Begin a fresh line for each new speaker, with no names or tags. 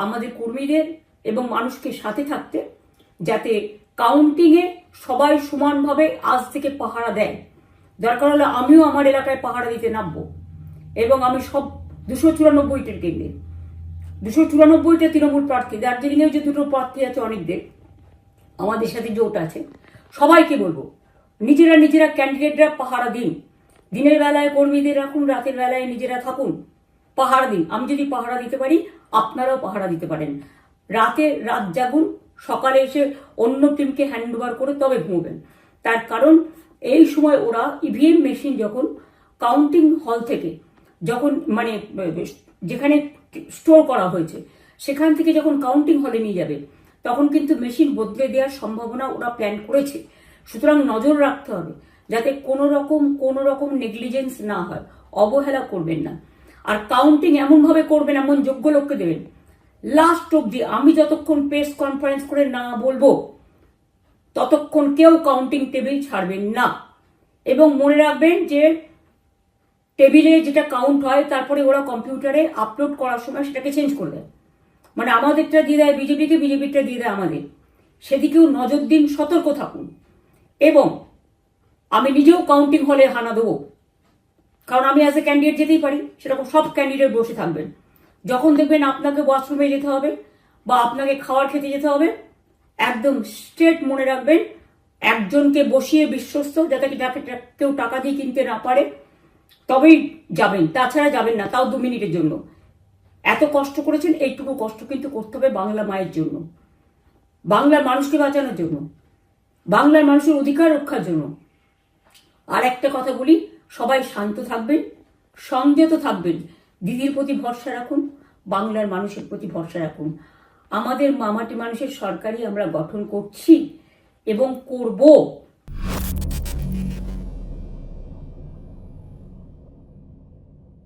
আমাদের কর্মীদের এবং মানুষকে সাথে থাকতে, যাতে কাউন্টিংয়ে সবাই সমানভাবে আজ থেকে পাহারা দেয়। দরকার হলে আমিও আমার এলাকায় পাহারা দিতে নামবো, এবং আমি সব 294টির কেন্দ্রে, 294টা তৃণমূল প্রার্থী, দার্জিলিংয়েও যে 2টো প্রার্থী আছে অনেকদের, আমাদের সাথে জোট আছে, সবাইকে বলবো নিজেরা ক্যান্ডিডেটরা পাহারা দিন। দিনের বেলায় কর্মীদের রাখুন, রাতের বেলায় নিজেরা থাকুন, পাহারা দিন। আমি যদি পাহারা দিতে পারি, আপনারাও পাহারা দিতে পারেন। রাত জাগুন, সকালে এসে অন্য টিমকে হ্যান্ড ওভার করে তবে ঘুমবেন। তার কারণ এই সময় ওরা ইভিএম মেশিন যখন কাউন্টিং হল থেকে, যখন মানে যেখানে স্টোর করা হয়েছে সেখান থেকে যখন কাউন্টিং হলে নিয়ে যাবে, তখন কিন্তু মেশিন বদলে দেওয়ার সম্ভাবনা ওরা প্ল্যান করেছে। সুতরাং নজর রাখতে হবে যাতে কোনো রকম নেগলিজেন্স না হয়, অবহেলা করবেন না। আর কাউন্টিং এমনভাবে করবেন, এমন যোগ্য লোককে দেবেন লাস্ট অব্দি। আমি যতক্ষণ প্রেস কনফারেন্স করে না বলবো ততক্ষণ কেউ কাউন্টিং টেবিল ছাড়বেন না। এবং মনে রাখবেন যে টেবিলে যেটা কাউন্ট হয় তারপরে ওরা কম্পিউটারে আপলোড করার সময় সেটাকে চেঞ্জ করে দেয়, মানে আমাদেরটা দিয়ে দেয় বিজেপিকে, বিজেপিটা দিয়ে দেয় আমাদের। সেদিকেও নজর দিন, সতর্ক থাকুন। এবং আমি নিজেও কাউন্টিং হলে হানা দেবো, কারণ আমি অ্যাজ এ ক্যান্ডিডেট যেতেই পারি, সেরকম সব ক্যান্ডিডেট বসে থাকবেন। যখন দেখবেন আপনাকে ওয়াশরুমে যেতে হবে বা আপনাকে খাবার খেতে যেতে হবে, একদম স্ট্রেট মনে রাখবেন একজনকে বসিয়ে বিশ্বস্ত, যাতে কেউ টাকা দিয়ে কিনতে না পারে, তবেই যাবেন, তাছাড়া যাবেন না, তাও 2 মিনিটের জন্য। এত কষ্ট করেছেন, এইটুকু কষ্ট কিন্তু করতে হবে বাংলা মায়ের জন্য, বাংলার মানুষকে বাঁচানোর জন্য, বাংলার মানুষের অধিকার রক্ষার জন্য। আর একটা কথা বলি, সবাই শান্ত থাকবেন, সংযত থাকবেন, দিদির প্রতি ভরসা রাখুন, বাংলার মানুষের প্রতি ভরসা রাখুন। আমাদের মামাটি মানুষের সরকারই আমরা গঠন করছি এবং করব।